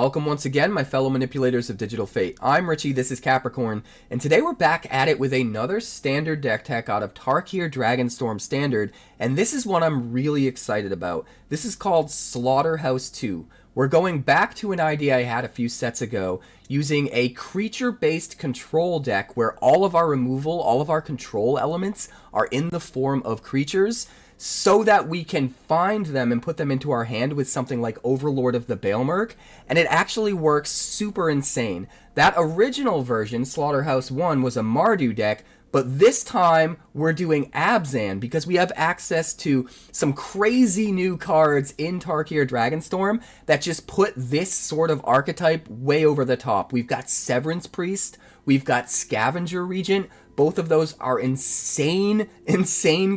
Welcome once again, my fellow manipulators of digital fate. I'm Richie, this is Capricorn, and today we're back at it with another standard deck tech out of Tarkir Dragonstorm Standard, and this is one I'm really excited about. This is called Slaughterhouse 2. We're going back to an idea I had a few sets ago, using a creature-based control deck where all of our removal, all of our control elements are in the form of creatures, so that we can find them and put them into our hand with something like Overlord of the Balemurk, and it actually works super insane. That original version, Slaughterhouse 1, was a Mardu deck, but this time we're doing Abzan because we have access to some crazy new cards in Tarkir Dragonstorm that just put this sort of archetype way over the top. We've got Severance Priest, we've got Scavenger Regent. Both of those are insane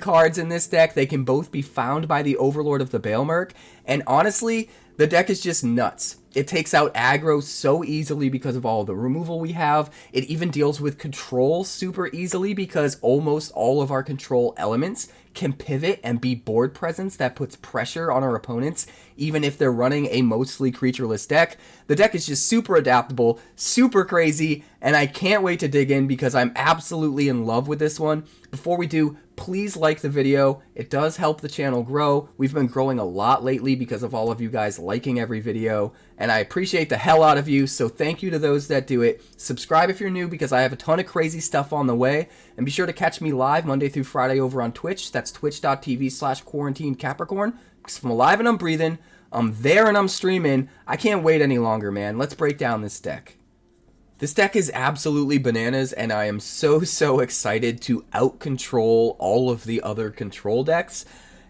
cards in this deck. They can both be found by the Overlord of the Balemurk. And honestly, the deck is just nuts. It takes out aggro so easily because of all the removal we have. It even deals with control super easily because almost all of our control elements can pivot and be board presence that puts pressure on our opponents, even if they're running a mostly creatureless deck. The deck is just super adaptable, super crazy, and I can't wait to dig in because I'm absolutely in love with this one. Before we do, please like the video. It does help the channel grow. We've been growing a lot lately because of all of you guys liking every video, and I appreciate the hell out of you, so thank you to those that do it. Subscribe if you're new because I have a ton of crazy stuff on the way, and be sure to catch me live Monday through Friday over on Twitch. That's twitch.tv/quarantinecapricorn, because if I'm alive and I'm breathing, I'm there and I'm streaming. I can't wait any longer, man. Let's break down this deck. This deck is absolutely bananas, and I am so excited to out-control all of the other control decks.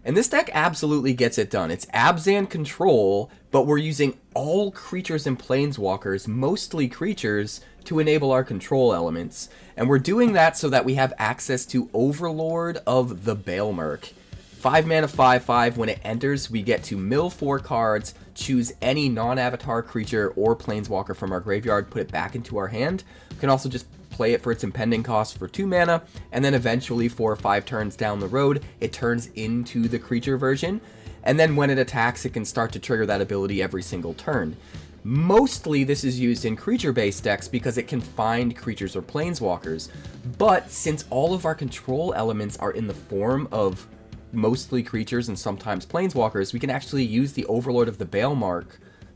And this deck absolutely gets it done. It's Abzan control, but we're using all creatures and planeswalkers, mostly creatures, to enable our control elements. And we're doing that so that we have access to Overlord of the Balemurk. 5 mana 5/5, when it enters, we get to mill 4 cards, choose any non-avatar creature or planeswalker from our graveyard, put it back into our hand. We can also just play it for its impending cost for 2 mana, and then eventually 4 or 5 turns down the road, it turns into the creature version, and then when it attacks, it can start to trigger that ability every single turn. Mostly this is used in creature-based decks because it can find creatures or planeswalkers, but since all of our control elements are in the form of mostly creatures and sometimes planeswalkers, we can actually use the Overlord of the Balemurk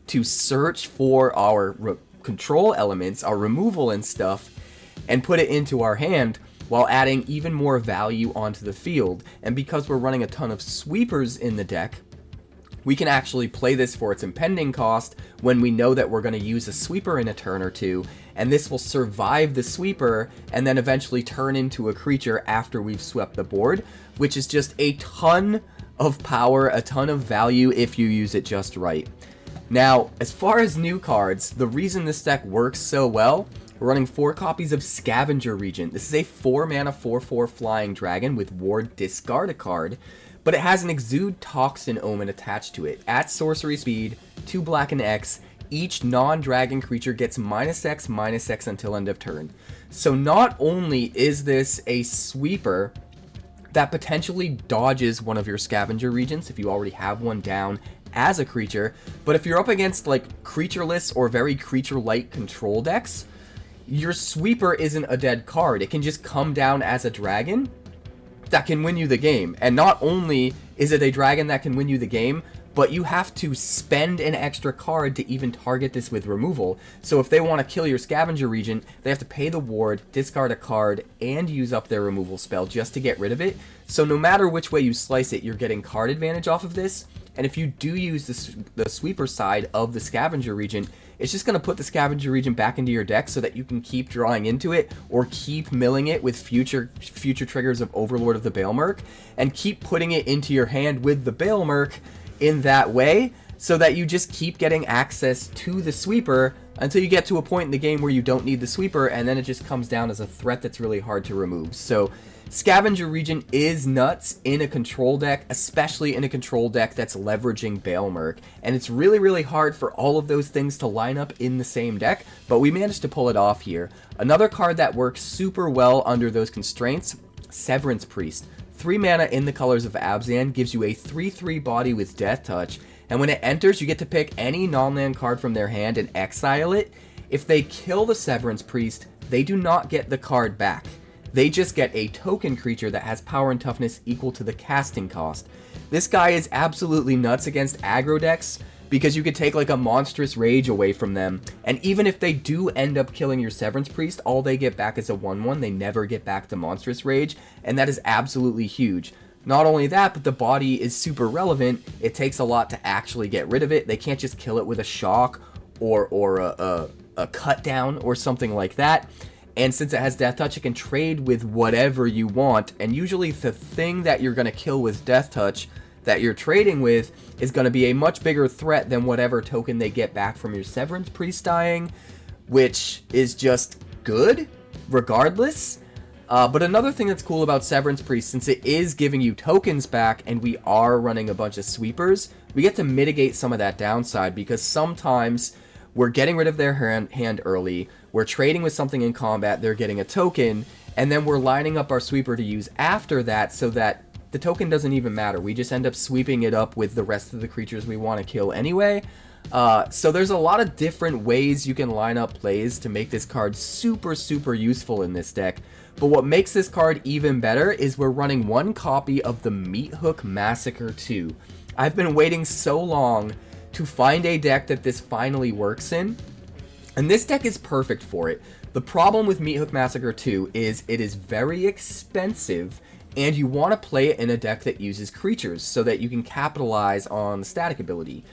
to search for our control elements, our removal and stuff, and put it into our hand while adding even more value onto the field. And because we're running a ton of sweepers in the deck, we can actually play this for its impending cost when we know that we're going to use a sweeper in a turn or two, and this will survive the sweeper and then eventually turn into a creature after we've swept the board, which is just a ton of power, a ton of value if you use it just right. Now, as far as new cards, the reason this deck works so well, we're running 4 copies of Scavenger Regent. This is a 4 mana 4/4 flying dragon with ward discard a card, but it has an Exude Toxin Omen attached to it. At sorcery speed, 2 black and X, each non-dragon creature gets -X/-X until end of turn. So not only is this a sweeper that potentially dodges one of your Scavenger Regents if you already have one down as a creature, but if you're up against like creatureless or very creature-like control decks, your sweeper isn't a dead card. It can just come down as a dragon that can win you the game. And not only is it a dragon that can win you the game, but you have to spend an extra card to even target this with removal. So if they want to kill your Scavenger Regent, they have to pay the ward, discard a card, and use up their removal spell just to get rid of it. So no matter which way you slice it, you're getting card advantage off of this. And if you do use the sweeper side of the Scavenger Regent, it's just going to put the Scavenger Regent back into your deck so that you can keep drawing into it or keep milling it with future triggers of Overlord of the Balemurk, and keep putting it into your hand with the Balemurk in that way, so that you just keep getting access to the sweeper until you get to a point in the game where you don't need the sweeper, and then it just comes down as a threat that's really hard to remove. So Scavenger Regent is nuts in a control deck, especially in a control deck that's leveraging Balemurk, and it's really hard for all of those things to line up in the same deck, but we managed to pull it off here. Another card that works super well under those constraints, Severance Priest. 3 mana in the colors of Abzan gives you a 3/3 body with Death Touch, And when it enters, you get to pick any non-land card from their hand and exile it. If they kill the Severance Priest, they do not get the card back. They just get a token creature that has power and toughness equal to the casting cost. This guy is absolutely nuts against aggro decks, because you could take like a monstrous rage away from them, and even if they do end up killing your Severance Priest, all they get back is a 1/1. They never get back the monstrous rage, and that is absolutely huge. Not only that, but the body is super relevant. It takes a lot to actually get rid of it. They can't just kill it with a shock or a cut down or something like that. And since it has Death Touch, it can trade with whatever you want, and usually the thing that you're going to kill with Death Touch that you're trading with is going to be a much bigger threat than whatever token they get back from your Severance Priest dying, which is just good regardless. But another thing that's cool about Severance Priest, since it is giving you tokens back and we are running a bunch of sweepers, we get to mitigate some of that downside, because sometimes we're getting rid of their hand early, we're trading with something in combat, they're getting a token, and then we're lining up our sweeper to use after that so that the token doesn't even matter. We just end up sweeping it up with the rest of the creatures we want to kill anyway. So there's a lot of different ways you can line up plays to make this card super, super useful in this deck. But what makes this card even better is we're running one copy of the Meathook Massacre II. I've been waiting so long to find a deck that this finally works in, and this deck is perfect for it. The problem with Meathook Massacre II is it is very expensive, and you want to play it in a deck that uses creatures so that you can capitalize on the static ability.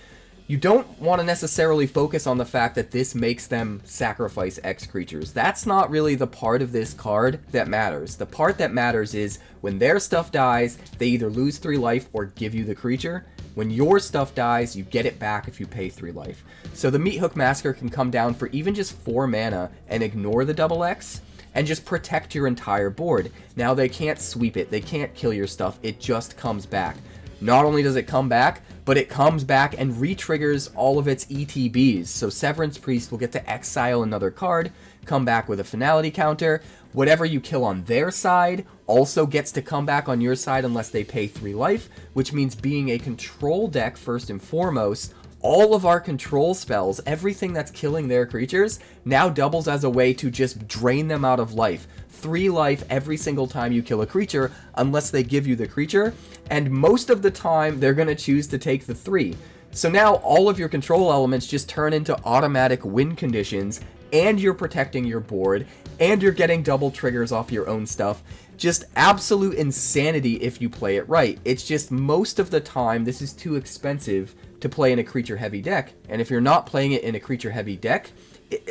You don't want to necessarily focus on the fact that this makes them sacrifice X creatures. That's not really the part of this card that matters. The part that matters is when their stuff dies, they either lose 3 life or give you the creature. When your stuff dies, you get it back if you pay 3 life. So the Meathook Massacre can come down for even just 4 mana and ignore the double X, and just protect your entire board. Now they can't sweep it, they can't kill your stuff, it just comes back. Not only does it come back, but it comes back and re-triggers all of its ETBs. So Severance Priest will get to exile another card, come back with a finality counter. Whatever you kill on their side also gets to come back on your side unless they pay 3 life, which means being a control deck first and foremost, all of our control spells, everything that's killing their creatures, now doubles as a way to just drain them out of life. 3 life every single time you kill a creature, unless they give you the creature, and most of the time they're going to choose to take the 3. So now all of your control elements just turn into automatic win conditions, and you're protecting your board, and you're getting double triggers off your own stuff. Just absolute insanity if you play it right. It's just most of the time this is too expensive to play in a creature heavy deck, and if you're not playing it in a creature heavy deck,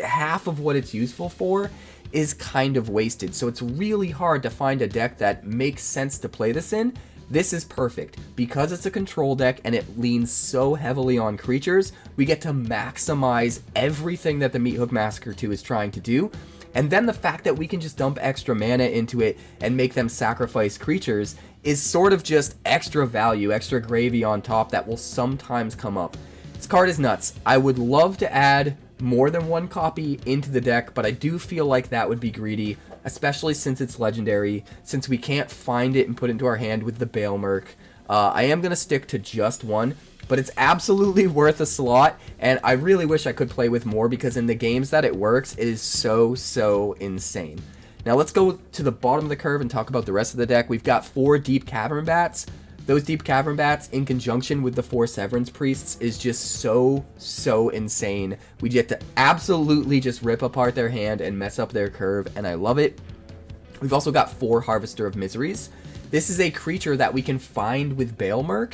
half of what it's useful for is kind of wasted. So it's really hard to find a deck that makes sense to play this in. This is perfect. Because it's a control deck and it leans so heavily on creatures, we get to maximize everything that the Meathook Massacre II is trying to do. And then the fact that we can just dump extra mana into it and make them sacrifice creatures is sort of just extra value, extra gravy on top that will sometimes come up. This card is nuts. I would love to add more than one copy into the deck, but I do feel like that would be greedy, especially since it's legendary, since we can't find it and put it into our hand with the Balemurk. I am going to stick to just one, but it's absolutely worth a slot, and I really wish I could play with more, because in the games that it works, it is so insane. Now let's go to the bottom of the curve and talk about the rest of the deck. We've got 4 Deep-Cavern Bats. Those Deep-Cavern Bats in conjunction with the 4 Severance Priests is just so insane. We get to absolutely just rip apart their hand and mess up their curve, and I love it. We've also got 4 Harvester of Miseries. This is a creature that we can find with Balemurk,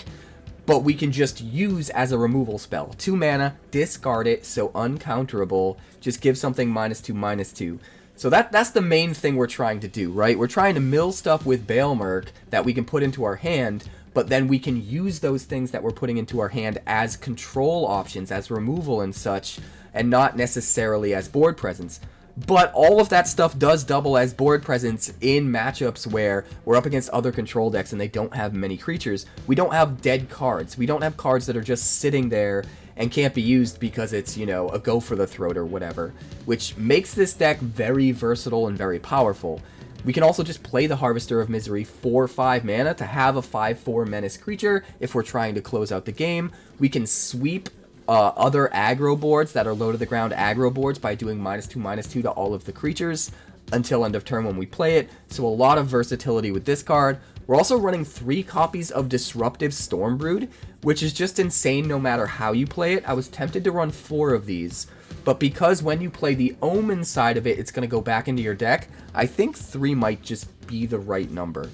but we can just use as a removal spell. 2 mana, discard it, so uncounterable, just give something -2/-2. So that's the main thing we're trying to do, right? We're trying to mill stuff with Balemurk that we can put into our hand, but then we can use those things that we're putting into our hand as control options, as removal and such, and not necessarily as board presence. But all of that stuff does double as board presence in matchups where we're up against other control decks and they don't have many creatures. We don't have dead cards. We don't have cards that are just sitting there and can't be used because it's, you know, a go for the throat or whatever, which makes this deck very versatile and very powerful. We can also just play the Harvester of Misery for 5 mana to have a 5/4 menace creature if we're trying to close out the game. We can sweep other aggro boards that are low to the ground aggro boards by doing -2/-2 to all of the creatures until end of turn when we play it. So a lot of versatility with this card. We're also running 3 copies of Disruptive Stormbrood, which is just insane no matter how you play it. I was tempted to run 4 of these, but because when you play the Omen side of it, it's going to go back into your deck, I think 3 might just be the right number.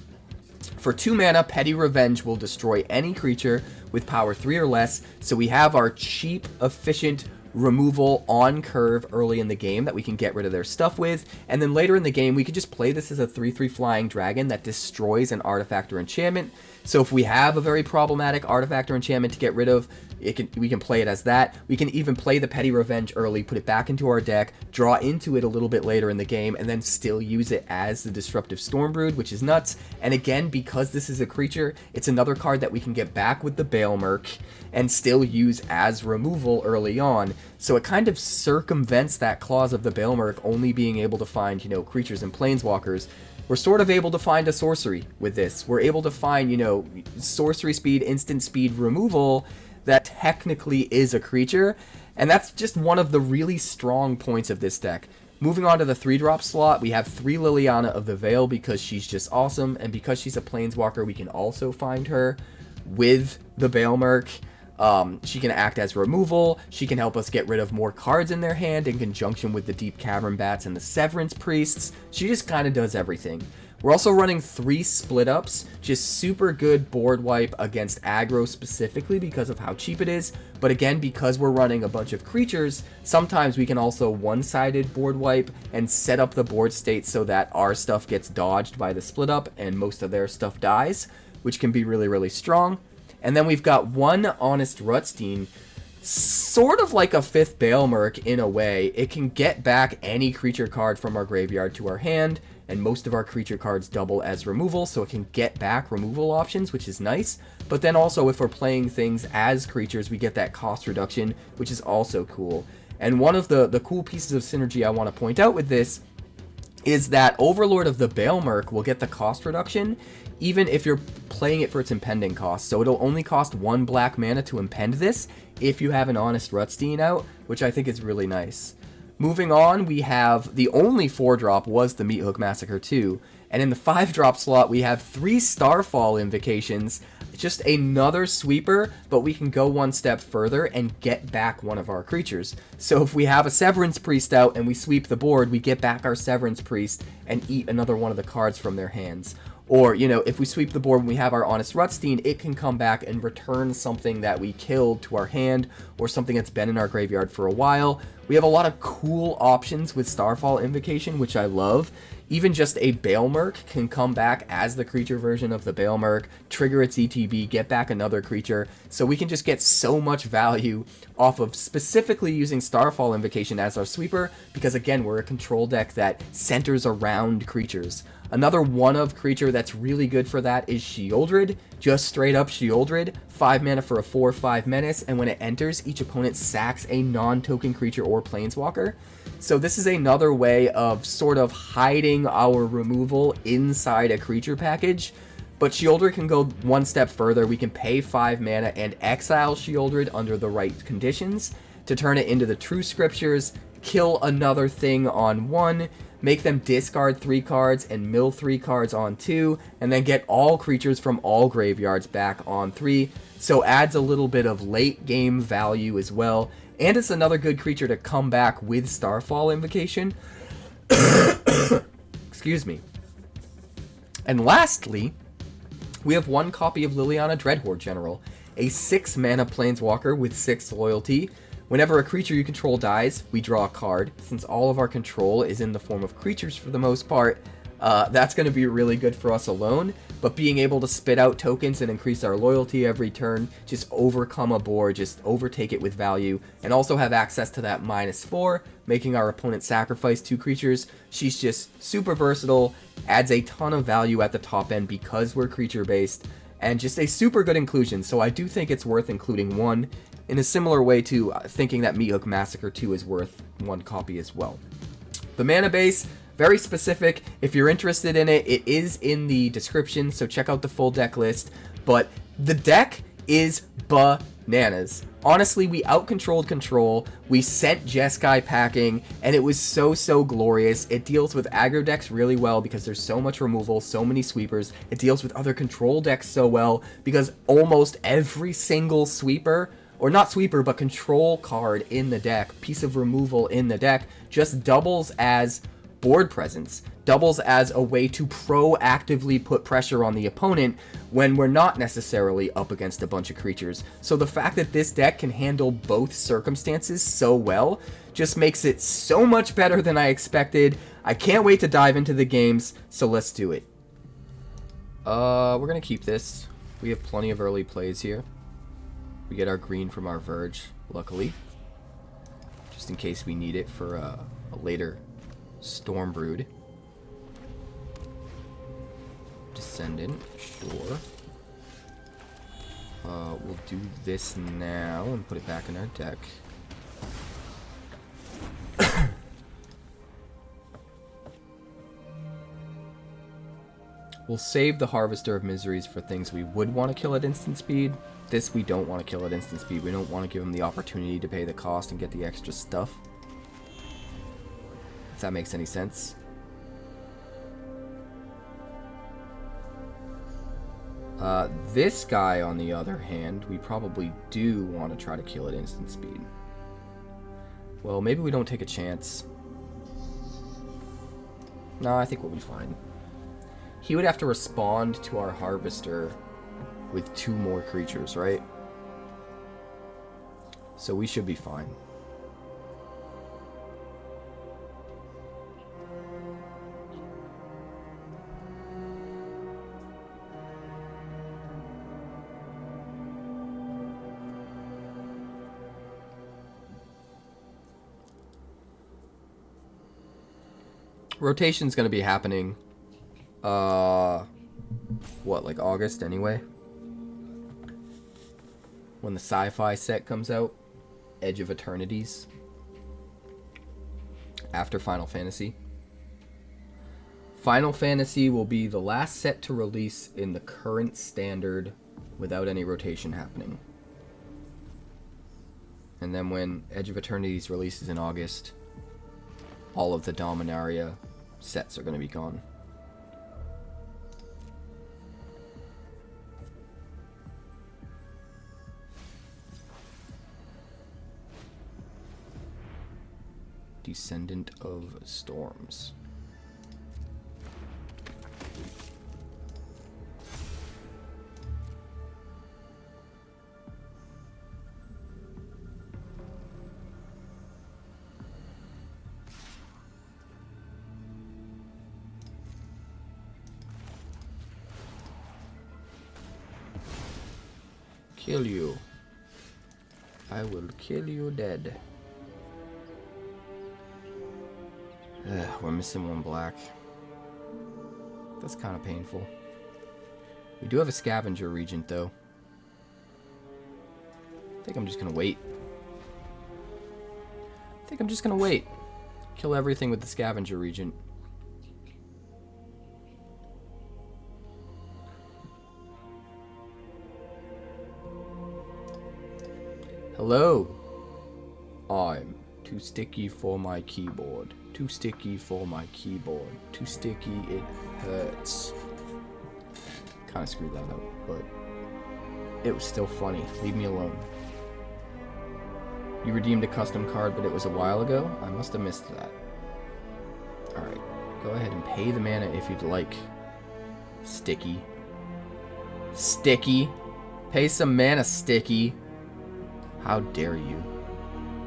For 2 mana, Petty Revenge will destroy any creature with power 3 or less, so we have our cheap, efficient removal on curve early in the game that we can get rid of their stuff with, and then later in the game we could just play this as a 3/3 flying dragon that destroys an artifact or enchantment. So if we have a very problematic artifact or enchantment to get rid of, we can play it as that. We can even play the Petty Revenge early, put it back into our deck, draw into it a little bit later in the game, and then still use it as the Disruptive Stormbrood, which is nuts. And again, because this is a creature, it's another card that we can get back with the Balemurk and still use as removal early on. So it kind of circumvents that clause of the Balemurk only being able to find, you know, creatures and planeswalkers. We're sort of able to find a sorcery with this. We're able to find, you know, sorcery speed, instant speed removal that technically is a creature, and that's just one of the really strong points of this deck. Moving on to the 3-drop slot, we have 3 Liliana of the Veil because she's just awesome, and because she's a planeswalker, we can also find her with the Balemurk. She can act as removal, she can help us get rid of more cards in their hand in conjunction with the Deep-Cavern Bats and the Severance Priests. She just kind of does everything. We're also running 3 split-ups, just super good board wipe against aggro specifically because of how cheap it is, but again, because we're running a bunch of creatures, sometimes we can also one-sided board wipe and set up the board state so that our stuff gets dodged by the split-up and most of their stuff dies, which can be really, really strong. And then we've got 1 Honest Rutstein, sort of like a 5th Balemurk in a way. It can get back any creature card from our graveyard to our hand, and most of our creature cards double as removal, so it can get back removal options, which is nice. But then also, if we're playing things as creatures, we get that cost reduction, which is also cool. And one of the cool pieces of synergy I want to point out with this is that Overlord of the Balemurk will get the cost reduction even if you're playing it for its impending cost. So it'll only cost 1 black mana to impend this if you have an Honest Rutstein out, which I think is really nice. Moving on, we have the only 4-drop was the Meathook Massacre II, and in the 5-drop slot we have 3 Starfall Invocations, just another sweeper, but we can go one step further and get back one of our creatures. So if we have a Severance Priest out and we sweep the board, we get back our Severance Priest and eat another one of the cards from their hands. Or, you know, if we sweep the board when we have our Honest Rutstein, it can come back and return something that we killed to our hand, or something that's been in our graveyard for a while. We have a lot of cool options with Starfall Invocation, which I love. Even just a Balemurk can come back as the creature version of the Balemurk, trigger its ETB, get back another creature. So we can just get so much value off of specifically using Starfall Invocation as our sweeper, because again, we're a control deck that centers around creatures. Another one-of creature that's really good for that is Sheoldred. Just straight up Sheoldred, 5 mana for a 4/5 menace, and when it enters, each opponent sacks a non-token creature or planeswalker. So this is another way of sort of hiding our removal inside a creature package. But Sheoldred can go one step further. We can pay 5 mana and exile Sheoldred under the right conditions to turn it into the True Scriptures, kill another thing on 1, make them discard 3 cards and mill 3 cards on 2, and then get all creatures from all graveyards back on 3. So adds a little bit of late game value as well. And it's another good creature to come back with Starfall Invocation. Excuse me. And lastly, we have 1 copy of Liliana Dreadhorde General, a 6 mana planeswalker with 6 loyalty. Whenever a creature you control dies, we draw a card. Since all of our control is in the form of creatures for the most part, that's going to be really good for us alone. But being able to spit out tokens and increase our loyalty every turn, just overcome a board, just overtake it with value, and also have access to that -4, making our opponent sacrifice 2 creatures. She's just super versatile, adds a ton of value at the top end because we're creature-based, and just a super good inclusion. So I do think it's worth including 1, in a similar way to thinking that Meathook Massacre II is worth 1 copy as well. The mana base, Very specific. If you're interested in it, it is in the description, so check out the full deck list. But the deck is bananas. Honestly, we out-controlled control, we sent Jeskai packing, and it was so glorious. It deals with aggro decks really well because there's so much removal, so many sweepers. It deals with other control decks so well because almost every single sweeper, or not sweeper, but control card in the deck, piece of removal in the deck, just doubles as board presence, doubles as a way to proactively put pressure on the opponent when we're not necessarily up against a bunch of creatures. So the fact that this deck can handle both circumstances so well just makes it so much better than I expected. I can't wait to dive into the games, so let's do it. We're gonna keep this. We have plenty of early plays here. We get our green from our Verge, luckily, just in case we need it for a later Stormbrood. Descendant, sure. We'll do this now and put it back in our deck. We'll save the Harvester of Miseries for things we would want to kill at instant speed. This we don't want to kill at instant speed. We don't want to give him the opportunity to pay the cost and get the extra stuff. If that makes any sense. This guy, on the other hand, we probably do want to try to kill at instant speed. Well, maybe we don't take a chance. No, I think we'll be fine. He would have to respond to our Harvester with 2 more creatures, right? So we should be fine. Rotation's gonna be happening, what, like August anyway? When the sci-fi set comes out, Edge of Eternities, after Final Fantasy. Final Fantasy will be the last set to release in the current standard without any rotation happening. And then when Edge of Eternities releases in August, all of the Dominaria sets are going to be gone. Descendant of Storms. Kill you. I will kill you dead. We're missing 1 black. That's kind of painful. We do have a Scavenger Regent, though. I think I'm just gonna wait. Kill everything with the Scavenger Regent. Hello. I'm too sticky for my keyboard. Too sticky for my keyboard. Too sticky, it hurts. Kind of screwed that up, but it was still funny. Leave me alone. You redeemed a custom card, but it was a while ago? I must have missed that. Alright, go ahead and pay the mana if you'd like. Sticky. Sticky. Pay some mana, Sticky. How dare you?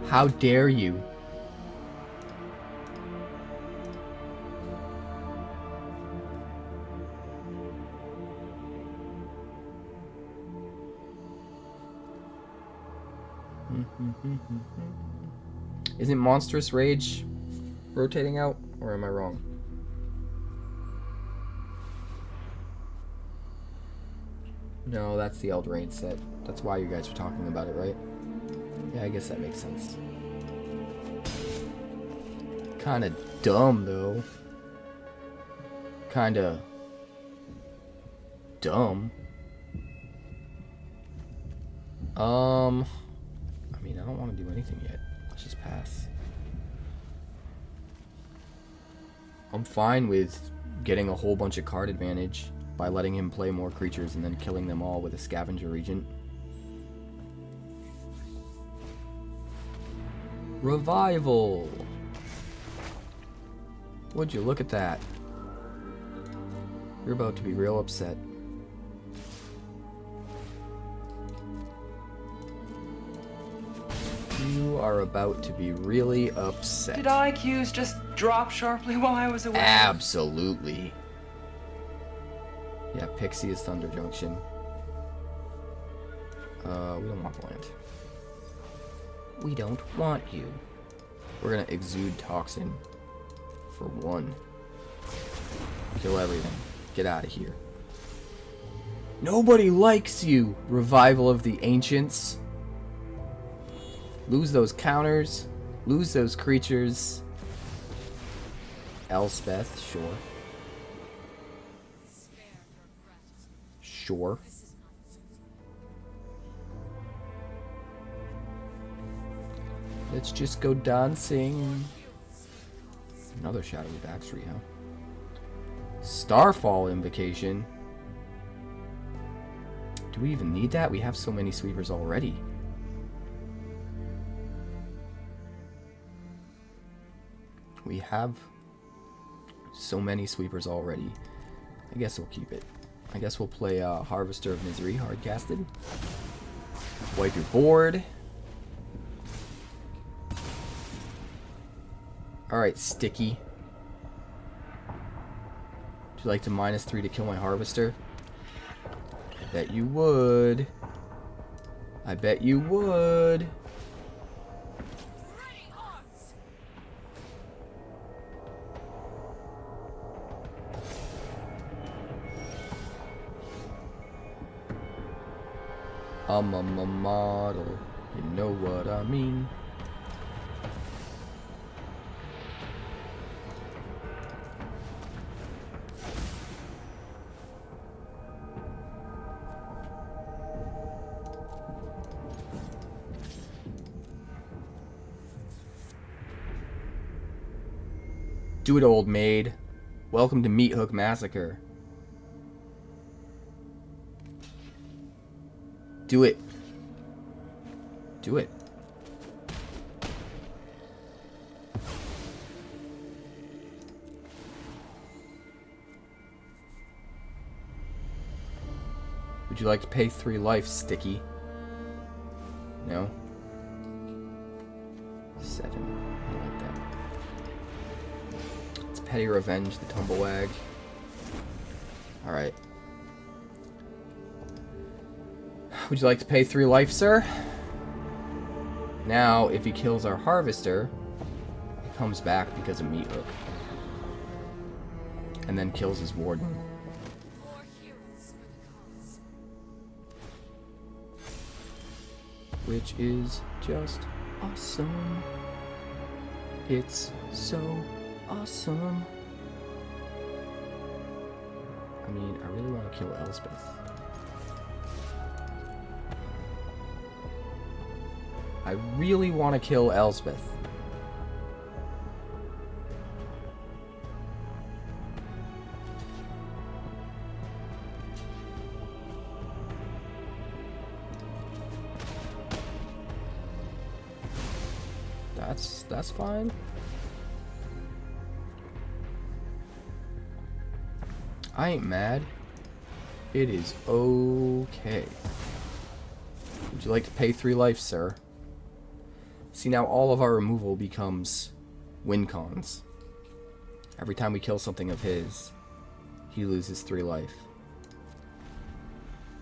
How dare you? Isn't Monstrous Rage rotating out, or am I wrong? No, that's the Eldraine set. That's why you guys are talking about it, right? Yeah, I guess that makes sense. Kinda dumb, though. kinda dumb. I mean, I don't want to do anything yet. Let's just pass. I'm fine with getting a whole bunch of card advantage by letting him play more creatures and then killing them all with a Scavenger Regent. Revival! Would you look at that? You're about to be real upset. You are about to be really upset. Did IQs just drop sharply while I was away? Absolutely. Yeah, Pixie is Thunder Junction. We don't want land. We don't want you. We're gonna exude toxin for 1. Kill everything. Get out of here. Nobody likes you, Revival of the Ancients. Lose those counters. Lose those creatures. Elspeth, sure. Sure. Let's just go dancing. Another Shadowy Backstreet, huh? Starfall Invocation. Do we even need that? We have so many sweepers already. We have so many sweepers already. I guess we'll keep it. I guess we'll play Harvester of Misery, hard casted. Wipe your board. Alright, Sticky. Would you like to -3 to kill my Harvester? I bet you would. I bet you would. I'm a model, you know what I mean. Do it, old maid. Welcome to Meathook Massacre. Do it. Do it. Would you like to pay 3 life, Sticky? No? 7. I like that. It's Petty Revenge, the Tumblewag. Alright. Would you like to pay 3 life, sir? Now, if he kills our Harvester, he comes back because of Meathook. And then kills his Warden. Which is just awesome. It's so awesome. I mean, I really want to kill Elspeth. I really want to kill Elspeth. That's fine. I ain't mad. It is okay. Would you like to pay 3 life, sir? See, now all of our removal becomes win cons. Every time we kill something of his, he loses 3 life.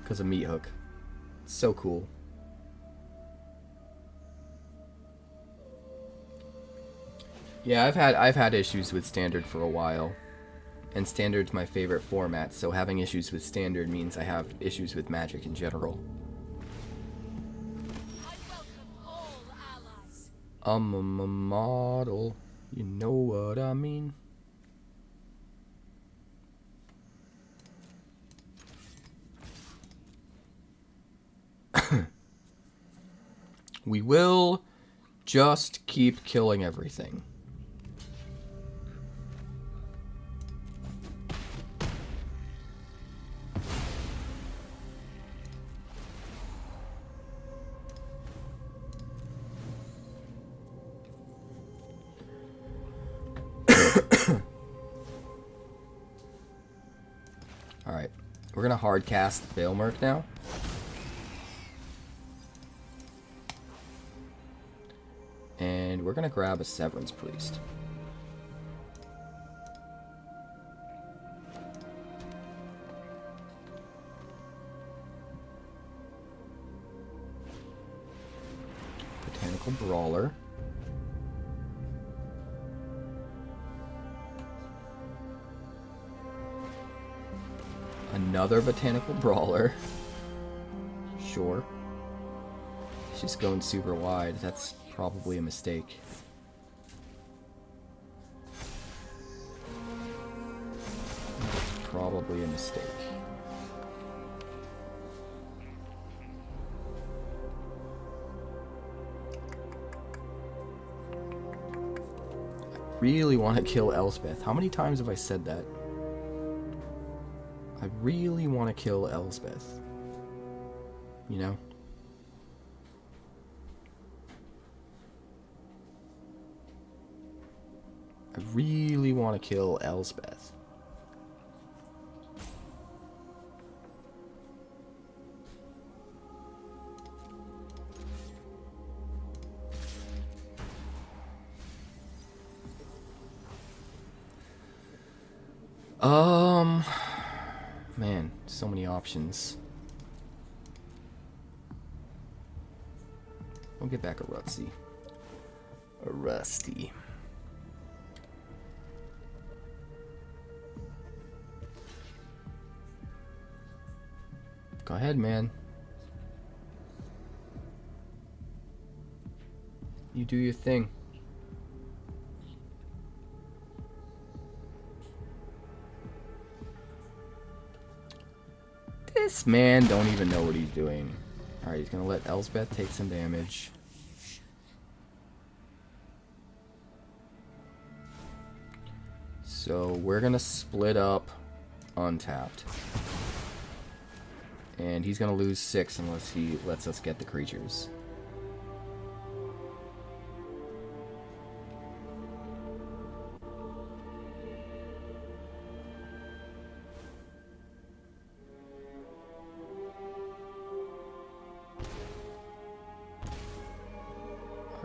Because of Meathook. It's so cool. Yeah, I've had issues with Standard for a while. And Standard's my favorite format, so having issues with Standard means I have issues with Magic in general. I'm a model, you know what I mean. We will just keep killing everything. Alright, we're going to hard cast Balemurk now. And we're going to grab a Severance Priest. Botanical Brawler. Another Botanical Brawler. Sure. It's just going super wide. That's probably a mistake. That's probably a mistake. I really want to kill Elspeth. How many times have I said that? I really want to kill Elspeth. You know? I really want to kill Elspeth. Man, so many options. We'll get back a Rutsy. A Rusty. Go ahead, man. You do your thing. This man don't even know what he's doing. Alright, he's gonna let Elspeth take some damage. So we're gonna split up untapped. And he's gonna lose 6 unless he lets us get the creatures.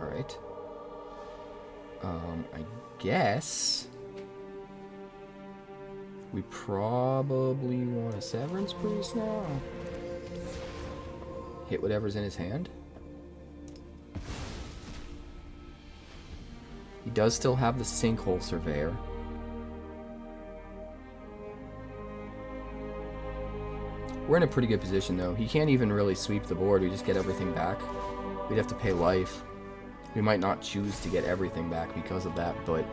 Alright. I guess we probably want a Severance Priest now. Hit whatever's in his hand. He does still have the Sinkhole Surveyor. We're in a pretty good position though. He can't even really sweep the board. We just get everything back. We'd have to pay life. We might not choose to get everything back because of that, but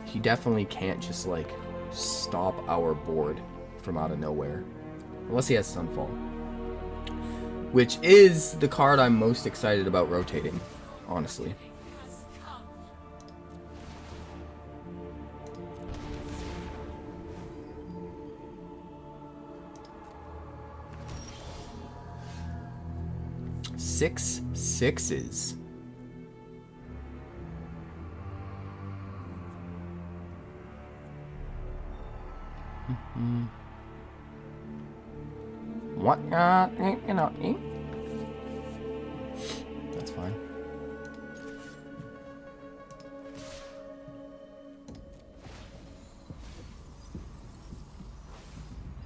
he definitely can't just like stop our board from out of nowhere. Unless he has Sunfall. Which is the card I'm most excited about rotating, honestly. Six sixes. What? You know, that's fine.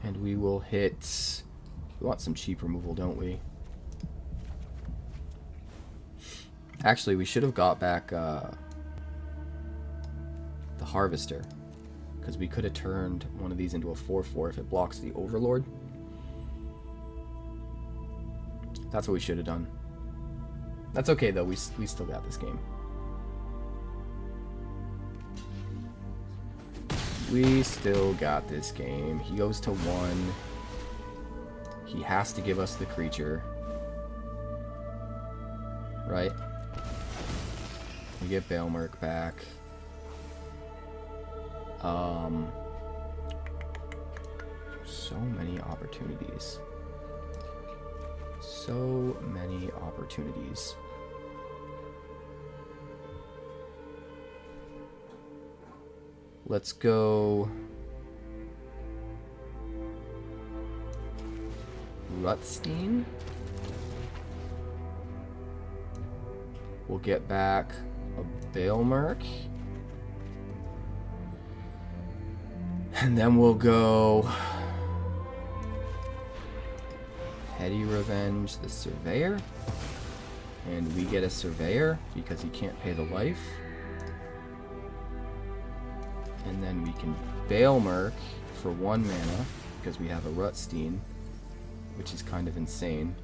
And we will hit. We want some cheap removal, don't we? Actually, we should have got back the Harvester, because we could have turned one of these into a 4/4 if it blocks the Overlord. That's what we should have done. That's okay though, we still got this game. We still got this game. He goes to 1. He has to give us the creature. right? We get Balemurk back. So many opportunities. So many opportunities. Let's go Rutstein. We'll get back a Balemurk. And then we'll go Petty Revenge the Surveyor. And we get a Surveyor because he can't pay the life. And then we can Balemurk for 1 mana because we have a Rutstein, which is kind of insane.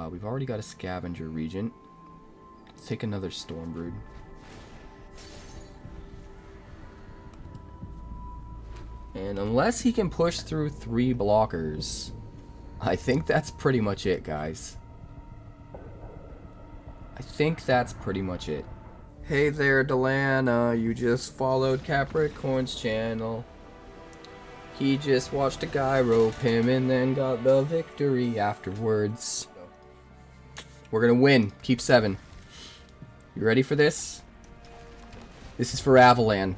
We've already got a Scavenger Regent. Let's take another Stormbrood. And unless he can push through 3 blockers, I think that's pretty much it, guys. I think that's pretty much it. Hey there, 𝐷𝐿𝐼𝐿, you just followed Capricorn's channel. He just watched a guy rope him and then got the victory afterwards. We're gonna win. Keep 7. You ready for this? This is for 𝐿𝐼𝐿.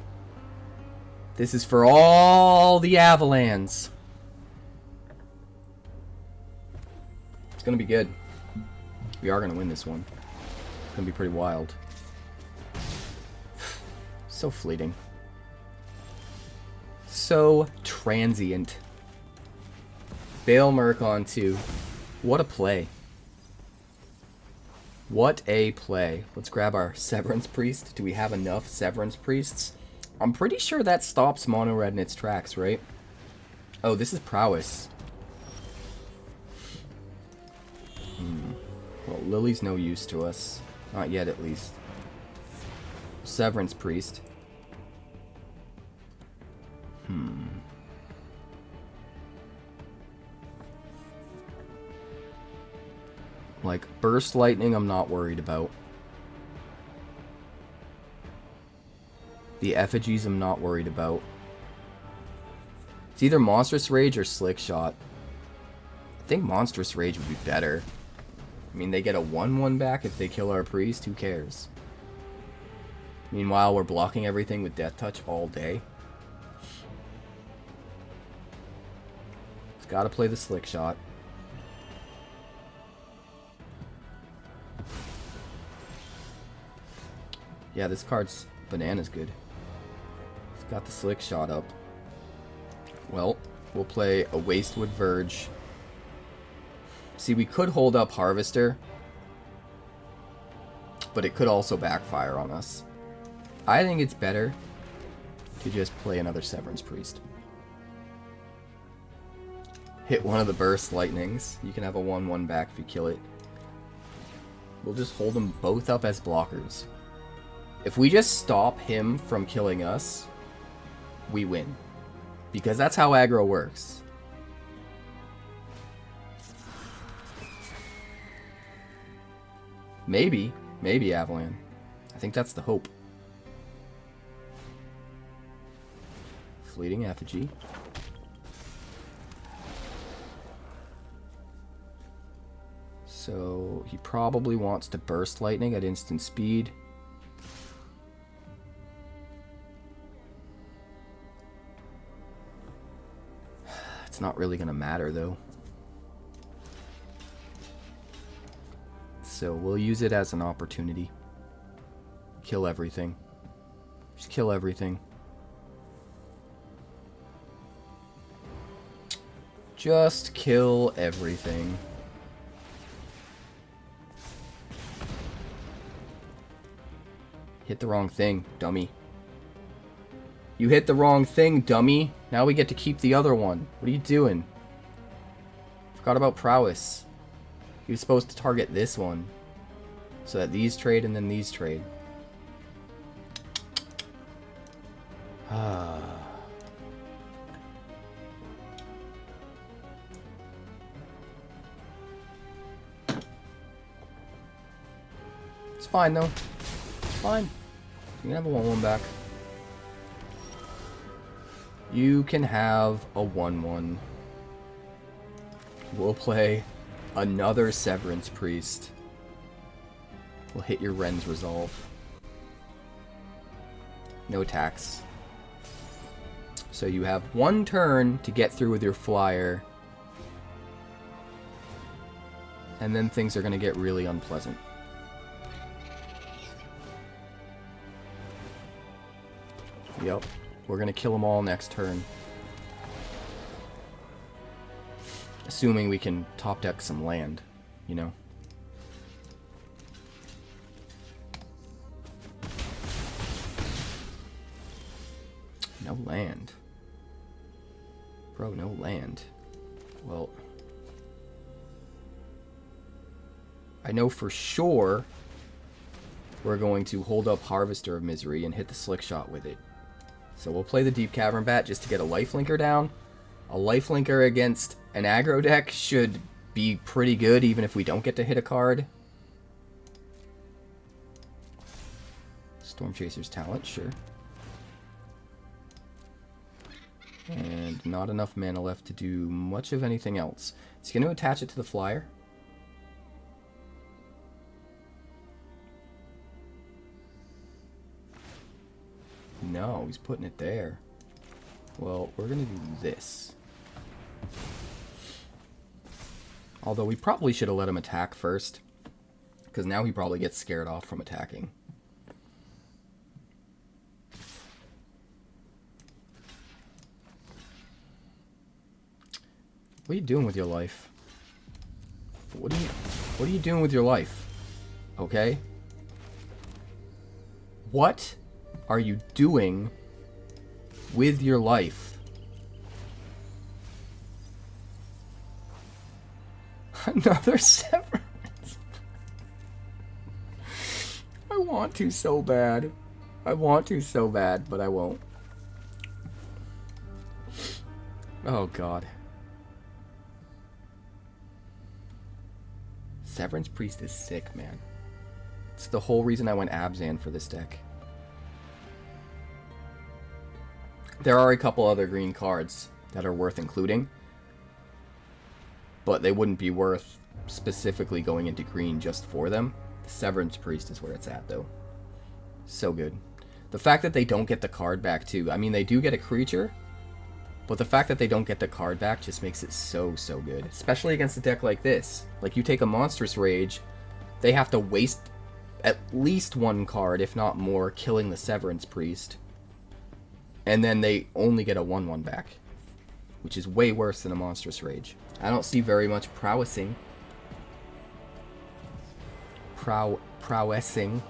This is for all the 𝐿𝐼𝐿s. It's gonna be good. We are gonna win this one. It's gonna be pretty wild. So fleeting. So transient. Balemurk on 2. What a play. What a play. Let's grab our Severance Priest. Do we have enough Severance Priests? I'm pretty sure that stops mono red in its tracks, right? Oh, this is prowess. Well, Lily's no use to us. Not yet, at least. Severance Priest. Like, Burst Lightning I'm not worried about. The effigies I'm not worried about. It's either Monstrous Rage or Slick Shot. I think Monstrous Rage would be better. I mean, they get a 1/1 back if they kill our priest. Who cares? Meanwhile, we're blocking everything with Death Touch all day. It's gotta play the Slick Shot. Yeah, this card's bananas good. It's got the Slick Shot up. Well, we'll play a Wastewood Verge. See, we could hold up Harvester, but it could also backfire on us. I think it's better to just play another Severance Priest. Hit one of the Burst Lightnings. You can have a 1/1 back if you kill it. We'll just hold them both up as blockers. If we just stop him from killing us, we win. Because that's how aggro works. Maybe 𝐿𝐼𝐿. I think that's the hope. Fleeting Effigy. So he probably wants to Burst Lightning at instant speed. It's not really gonna matter though. So we'll use it as an opportunity. Kill everything. Just kill everything. Just kill everything. Hit the wrong thing, dummy. You hit the wrong thing, dummy. Now we get to keep the other one. What are you doing? Forgot about prowess. He was supposed to target this one. So that these trade and then these trade. It's fine, though. It's fine. You can have a 1/1 back. You can have a 1/1. We'll play another Severance Priest. We'll hit your Ren's Resolve. No attacks. So you have 1 turn to get through with your flyer. And then things are going to get really unpleasant. Yep. We're going to kill them all next turn. Assuming we can top deck some land, you know. No land. Bro, no land. Well, I know for sure we're going to hold up Harvester of Misery and hit the Slick Shot with it. So we'll play the Deep-Cavern Bat just to get a lifelinker down. A lifelinker against an aggro deck should be pretty good, even if we don't get to hit a card. Stormchaser's Talent, sure. And not enough mana left to do much of anything else. Is he going to attach it to the flyer? No, he's putting it there. Well, we're going to do this. Although we probably should have let him attack first, because now he probably gets scared off from attacking. What are you doing with your life? What are you doing with your life? Okay? What are you doing with your life? Another Severance. I want to so bad. I want to so bad, but I won't. Oh god. Severance Priest is sick, man. It's the whole reason I went Abzan for this deck. There are a couple other green cards that are worth including, but they wouldn't be worth specifically going into green just for them. The Severance Priest is where it's at, though. So good. The fact that they don't get the card back, too. I mean, they do get a creature, but the fact that they don't get the card back just makes it so, so good. Especially against a deck like this. Like, you take a Monstrous Rage, they have to waste at least 1 card, if not more, killing the Severance Priest. And then they only get a 1/1 back, which is way worse than a Monstrous Rage. I don't see very much prowessing. Prowessing.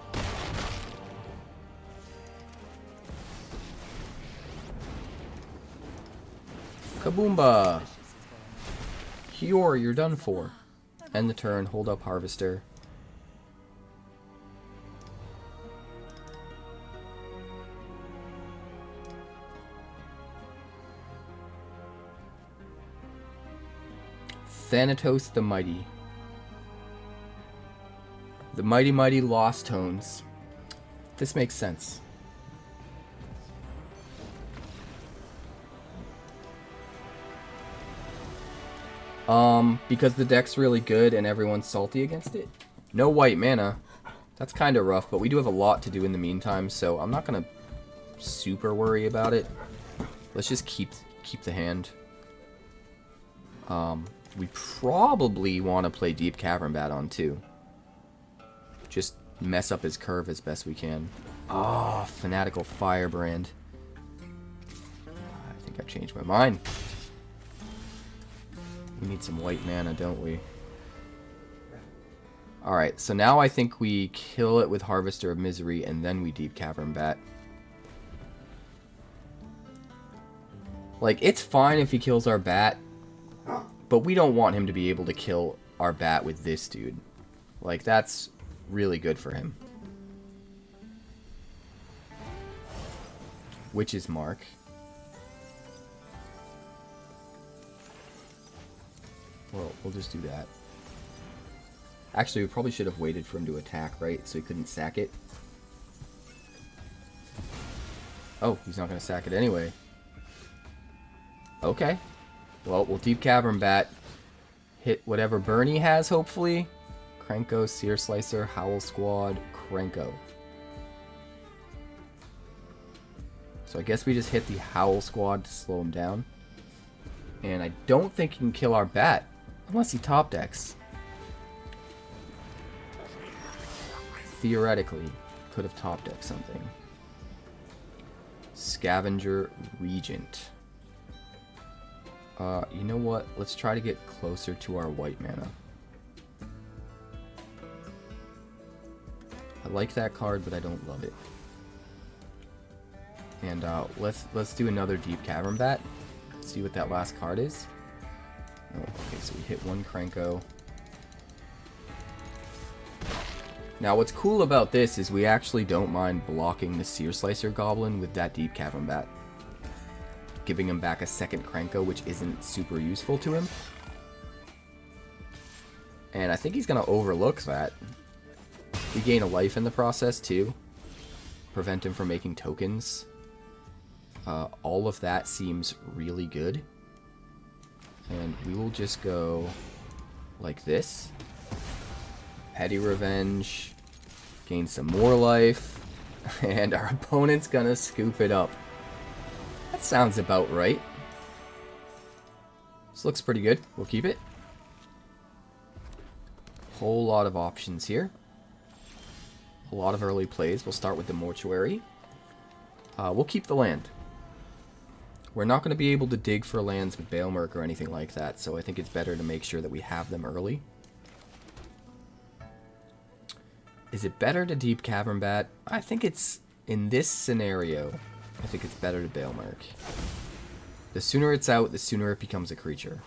Kaboomba! Kior, you're done for. End the turn, hold up Harvester. Thanatos the Mighty. The Mighty Mighty Lost Tones. This makes sense. Because the deck's really good and everyone's salty against it. No white mana. That's kind of rough, but we do have a lot to do in the meantime, so I'm not gonna super worry about it. Let's just keep the hand. We probably want to play Deep-Cavern Bat on too. Just mess up his curve as best we can. Oh, Fanatical Firebrand. I think I changed my mind. We need some white mana, don't we? Alright, so now I think we kill it with Harvester of Misery and then we Deep-Cavern Bat. Like, it's fine if he kills our bat, but we don't want him to be able to kill our bat with this dude. Like, that's really good for him. Witch's Mark. Well, we'll just do that. Actually, we probably should have waited for him to attack, right? So he couldn't sack it. Oh, he's not going to sack it anyway. Okay. Well, we'll Deep-Cavern Bat. Hit whatever burn he has, hopefully. Krenko, Seer Slicer, Howl Squad, Krenko. So I guess we just hit the Howl Squad to slow him down. And I don't think he can kill our bat. Unless he top decks. Theoretically, could have top decked something. Scavenger Regent. You know what? Let's try to get closer to our white mana. I like that card, but I don't love it. And let's do another Deep-Cavern Bat. See what that last card is. Oh, okay, so we hit one Krenko. Now, what's cool about this is we actually don't mind blocking the Seer Slicer Goblin with that Deep-Cavern Bat. Giving him back a second Krenko, which isn't super useful to him. And I think he's going to overlook that. We gain a life in the process, too. Prevent him from making tokens. All of that seems really good. And we will just go like this. Petty Revenge. Gain some more life. And our opponent's gonna scoop it up. That sounds about right. This looks pretty good. We'll keep it. Whole lot of options here. A lot of early plays. We'll start with the Mortuary. We'll keep the land. We're not going to be able to dig for lands with Balemurk or anything like that, so I think it's better to make sure that we have them early. Is it better to Deep-Cavern Bat? I think it's, in this scenario, I think it's better to Balemurk. The sooner it's out, the sooner it becomes a creature.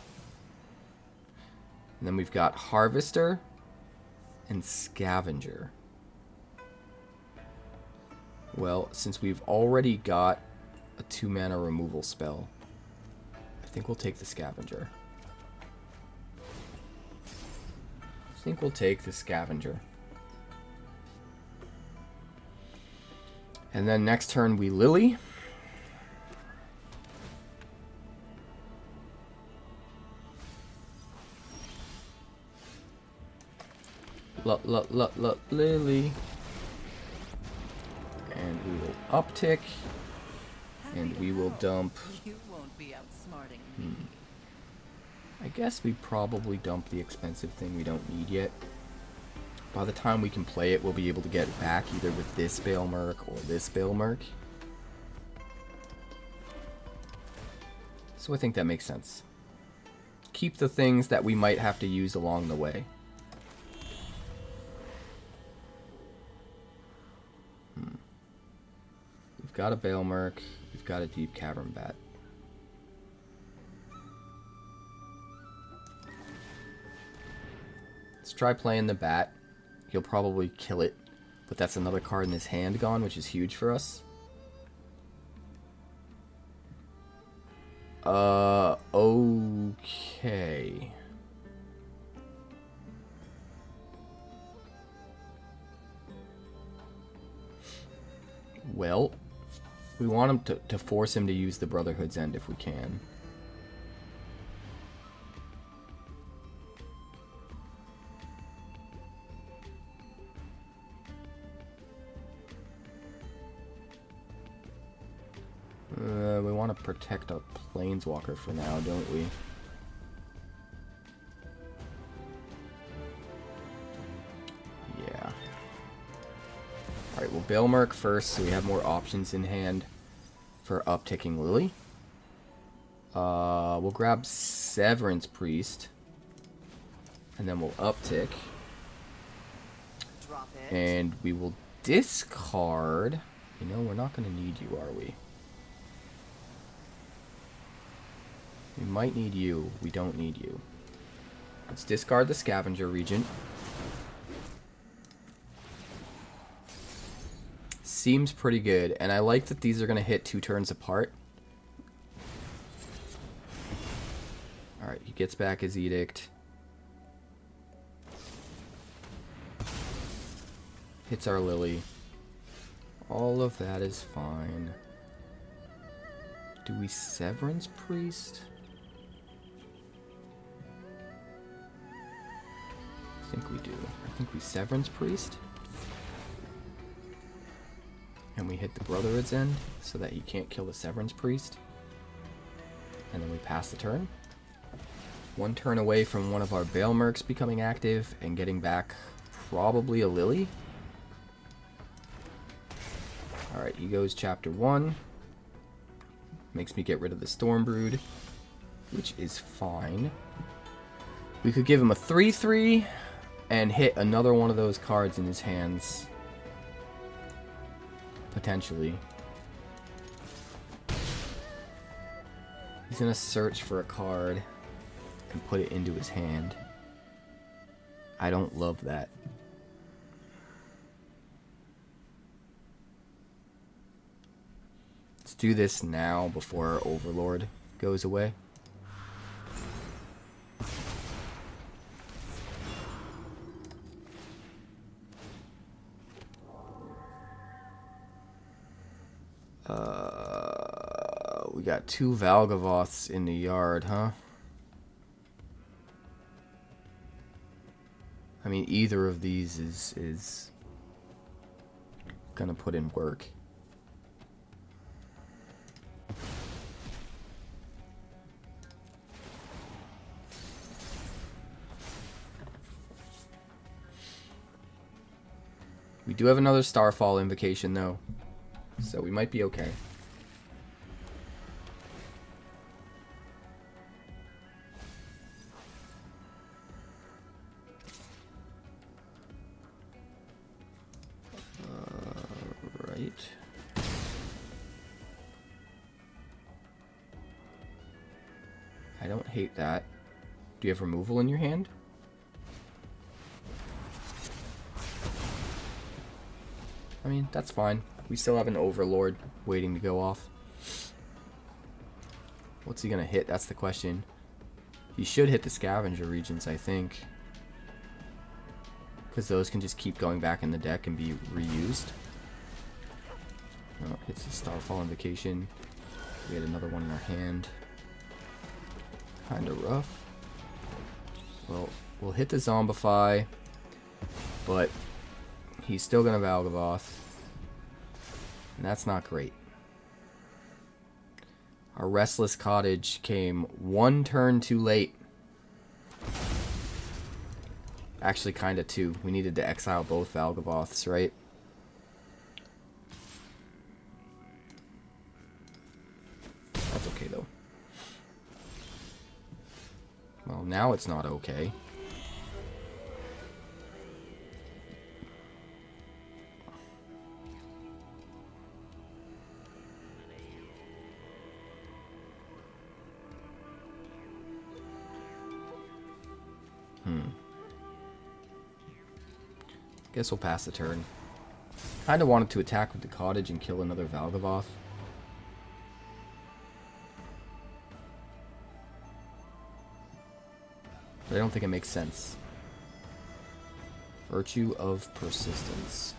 And then we've got Harvester and Scavenger. Well, since we've already got a 2-mana removal spell, I think we'll take the Scavenger. And then next turn we Lily. Lily. And we will uptick. And we will dump. You won't be outsmarting me. I guess we probably dump the expensive thing we don't need yet. By the time we can play it, we'll be able to get it back either with this Balemurk or this Balemurk. So I think that makes sense. Keep the things that we might have to use along the way. We've got a Balemurk. We've got a Deep-Cavern Bat. Let's try playing the Bat. He'll probably kill it, but that's another card in his hand gone, which is huge for us. Okay. Well, we want him to force him to use the Brotherhood's End if we can. We want to protect a Planeswalker for now, don't we? Yeah. Alright, we'll Balemurk first, so we have more options in hand for upticking Lily. We'll grab Severance Priest. And then we'll uptick. Drop it. And we will discard. You know, we're not going to need you, are we? We might need you. We don't need you. Let's discard the Scavenger Regent. Seems pretty good, and I like that these are going to hit 2 turns apart. Alright, he gets back his Edict. hits our Lily. All of that is fine. Do we Severance Priest? I think we do. I think we Severance Priest. And we hit the Brotherhood's End so that he can't kill the Severance Priest. And then we pass the turn. One turn away from one of our Balemurks becoming active and getting back probably a Lily. Alright, he goes chapter 1. Makes me get rid of the Stormbrood, which is fine. We could give him a 3/3 and hit another one of those cards in his hands. Potentially. He's gonna search for a card and put it into his hand. I don't love that. Let's do this now before our Overlord goes away. We got 2 Valgavoths in the yard, huh? I mean, either of these is gonna put in work. We do have another Starfall Invocation, though, so we might be okay. Right. I don't hate that. Do you have removal in your hand? I mean, that's fine. We still have an Overlord waiting to go off. What's he gonna hit? That's the question. He should hit the Scavenger Regents, I think. Because those can just keep going back in the deck and be reused. Oh, hits the Starfall Invocation. We had another one in our hand. Kinda rough. Well, we'll hit the Zombify, but he's still gonna Valgavoth. And that's not great. Our Restless Cottage came 1 turn too late. Actually, kinda 2. We needed to exile both Valgavoths, right? That's okay, though. Well, now it's not okay. Guess we'll pass the turn. Kinda wanted to attack with the cottage and kill another Valgavoth. But I don't think it makes sense. Virtue of Persistence.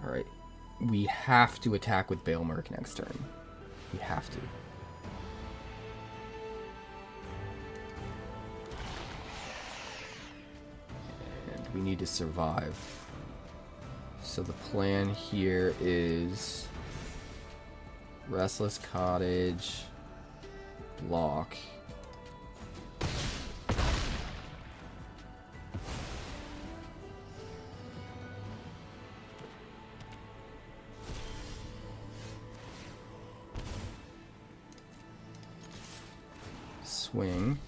Alright. We have to attack with Balemurk next turn. We have to. And we need to survive. So the plan here is Restless Cottage, block. Swing.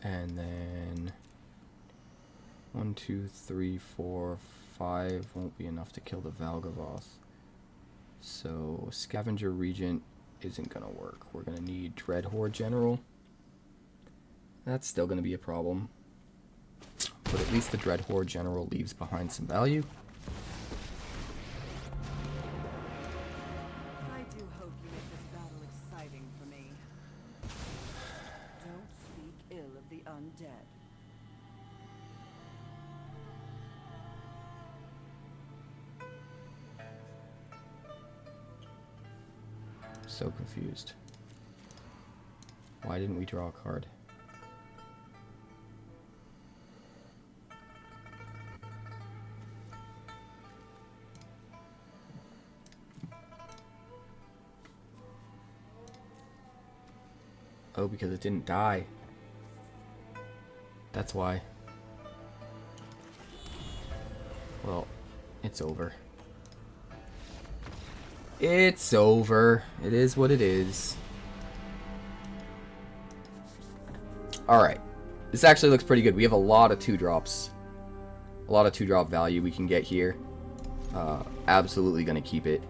And then 1, 2, 3, 4, 5 won't be enough to kill the Valgavoth. So Scavenger Regent isn't gonna work. We're gonna need Dreadhorde General. That's still gonna be a problem. But at least the Dreadhorde General leaves behind some value. I do hope you make this battle exciting. So confused. Why didn't we draw a card? Oh, because it didn't die. That's why. Well, it's over. It's over. It is what it is. Alright. This actually looks pretty good. We have a lot of 2-drops. A lot of 2-drop value we can get here. Absolutely going to keep it.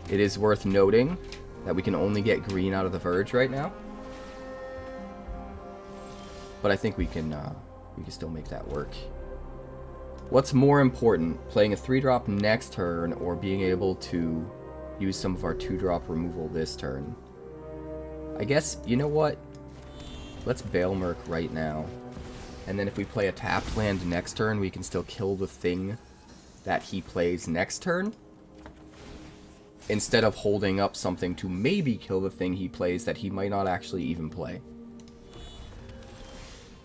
It is worth noting that we can only get green out of the Verge right now. But I think we can still make that work. What's more important, playing a 3-drop next turn or being able to use some of our 2-drop removal this turn? I guess, you know what? Let's Balemurk right now. And then if we play a tapped land next turn, we can still kill the thing that he plays next turn. Instead of holding up something to maybe kill the thing he plays that he might not actually even play.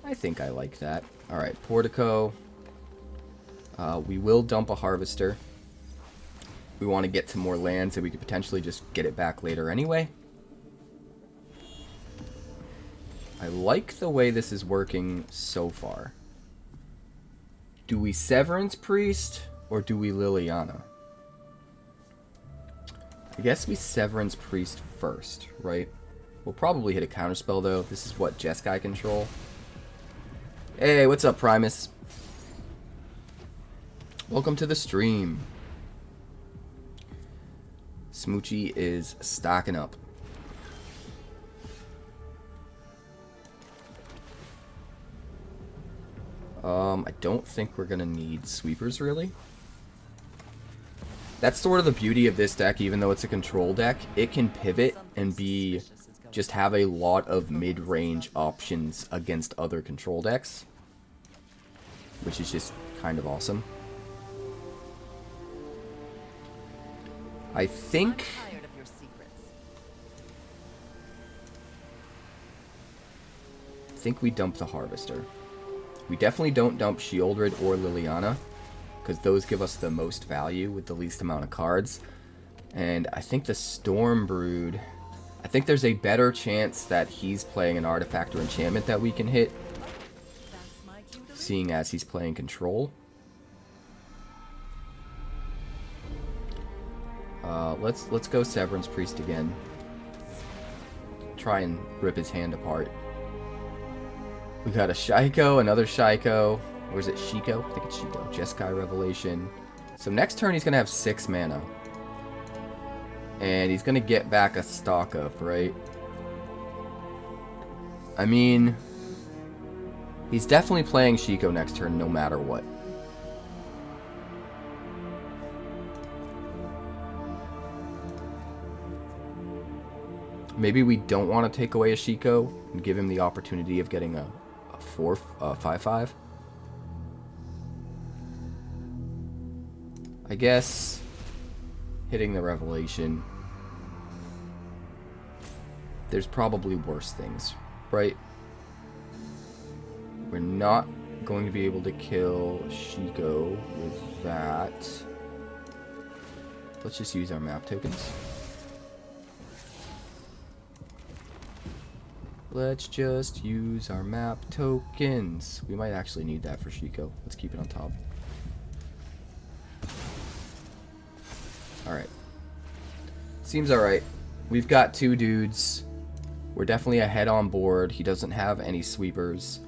I think I like that. Alright, Portico. We will dump a Harvester. We want to get to more land so we could potentially just get it back later anyway. I like the way this is working so far. Do we Severance Priest or do we Liliana? I guess we Severance Priest first, right? We'll probably hit a counterspell though. This is what Jeskai control. Hey, what's up, Primus? Welcome to the stream. Smoochie is stocking up. I don't think we're gonna need sweepers, really. That's sort of the beauty of this deck, even though it's a control deck. It can pivot and be just have a lot of mid-range options against other control decks, which is just kind of awesome. I think we dump the Harvester. We definitely don't dump Sheoldred or Liliana, because those give us the most value with the least amount of cards. And I think the Stormbrood, I think there's a better chance that he's playing an artifact or enchantment that we can hit, seeing as he's playing control. Let's go Severance Priest again. Try and rip his hand apart. We got a Shaiko, another Shaiko. Or is it Shiko? I think it's Shiko. Jeskai Revelation. So next turn he's going to have 6 mana. And he's going to get back a stock up, right? I mean, he's definitely playing Shiko next turn no matter what. Maybe we don't want to take away a Shiko and give him the opportunity of getting a 5/5. I guess hitting the Revelation. There's probably worse things, right? We're not going to be able to kill Shiko with that. Let's just use our map tokens. Let's just use our map tokens. We might actually need that for Shiko. Let's keep it on top. Alright. Seems alright. We've got 2 dudes. We're definitely ahead on board. He doesn't have any sweepers.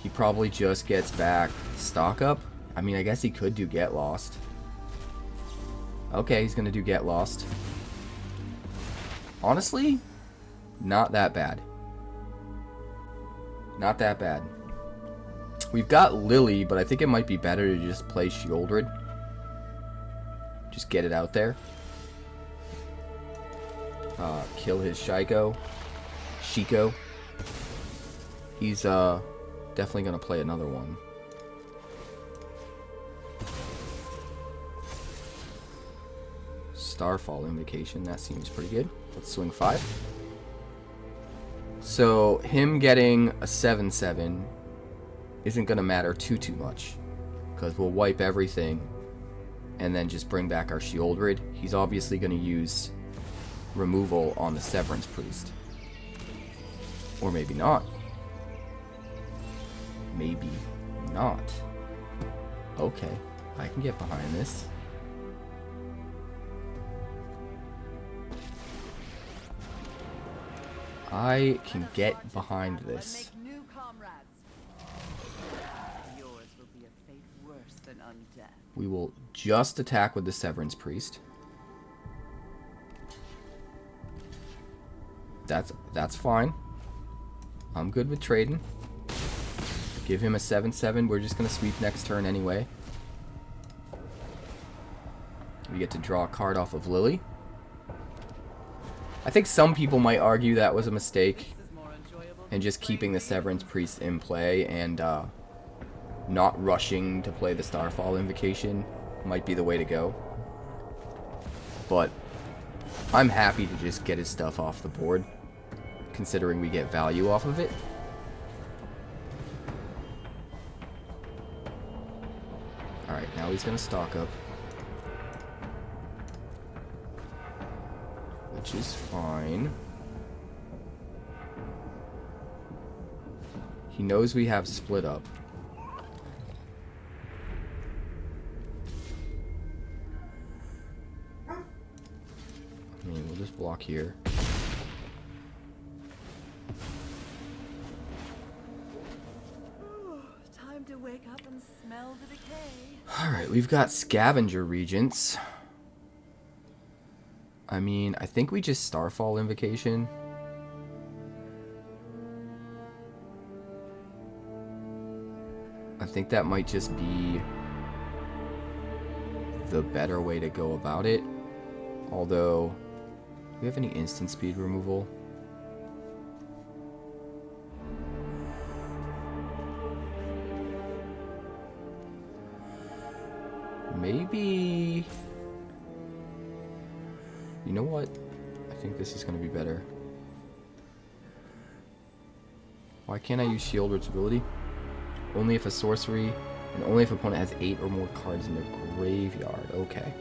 He probably just gets back stock up. I mean, I guess he could do Get Lost. Okay, he's going to do Get Lost. Honestly, not that bad. Not that bad. We've got Lily, but I think it might be better to just play Sheoldred. Just get it out there. Kill his Shiko. He's definitely going to play another one. Starfall Invocation. That seems pretty good. Let's swing 5. So him getting a 7/7 isn't going to matter too much, because we'll wipe everything and then just bring back our Sheoldred. He's obviously going to use removal on the Severance Priest. Or maybe not. Maybe not. Okay, I can get behind this. I can get behind this. We will just attack with the Severance Priest. That's fine. I'm good with trading. Give him a 7/7. We're just going to sweep next turn anyway. We get to draw a card off of Lily. I think some people might argue that was a mistake, and just keeping the Severance Priest in play and not rushing to play the Starfall Invocation might be the way to go. But I'm happy to just get his stuff off the board, considering we get value off of it. Alright, now he's going to stock up, which is fine. He knows we have split up. I mean, we'll just block here. Time to wake up and smell the decay. Alright, we've got Scavenger Regents. I mean, I think we just Starfall Invocation. I think that might just be the better way to go about it. Although, do we have any instant speed removal? Maybe... You know what? I think this is going to be better. Why can't I use Sheoldred's ability? Only if a sorcery, and only if opponent has 8 or more cards in their graveyard. Okay.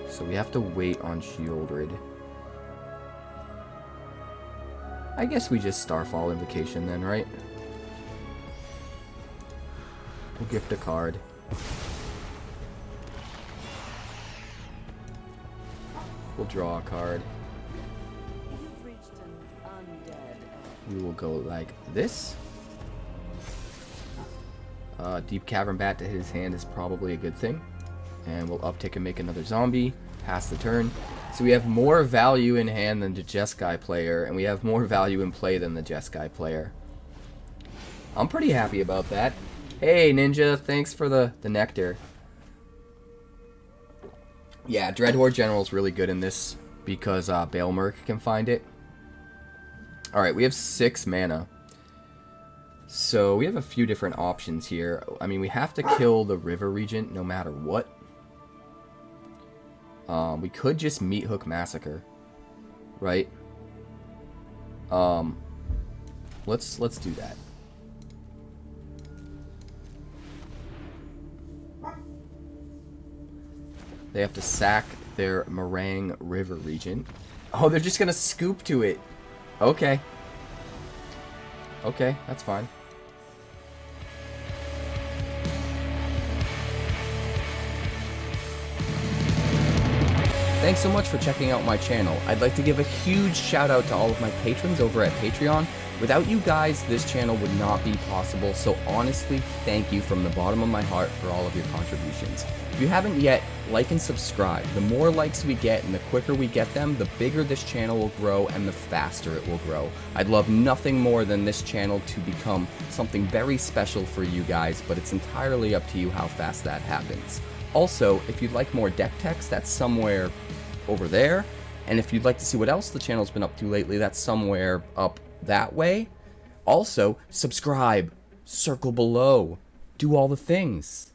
So we have to wait on Sheoldred. I guess we just Starfall Invocation then, right? We'll gift a card. We'll draw a card. You've reached an undead. We will go like this. Deep-Cavern Bat to hit his hand is probably a good thing. And we'll uptick and make another zombie. Pass the turn. So we have more value in hand than the Jeskai player, and we have more value in play than the Jeskai player. I'm pretty happy about that. Hey, Ninja, thanks for the nectar. Yeah, Dreadhorde General is really good in this because Balemurk can find it. Alright, we have 6 mana. So we have a few different options here. I mean, we have to kill the River Regent no matter what. We could just Meathook Massacre, right? Let's do that. They have to sack their Meringue River Regent. Oh, they're just gonna scoop to it. Okay. Okay, that's fine. Thanks so much for checking out my channel. I'd like to give a huge shout out to all of my patrons over at Patreon. Without you guys, this channel would not be possible, so honestly, thank you from the bottom of my heart for all of your contributions. If you haven't yet, like and subscribe. The more likes we get and the quicker we get them, the bigger this channel will grow and the faster it will grow. I'd love nothing more than this channel to become something very special for you guys, but it's entirely up to you how fast that happens. Also, if you'd like more deck text, that's somewhere over there. And if you'd like to see what else the channel's been up to lately, that's somewhere up that way. Also, subscribe, circle below, do all the things.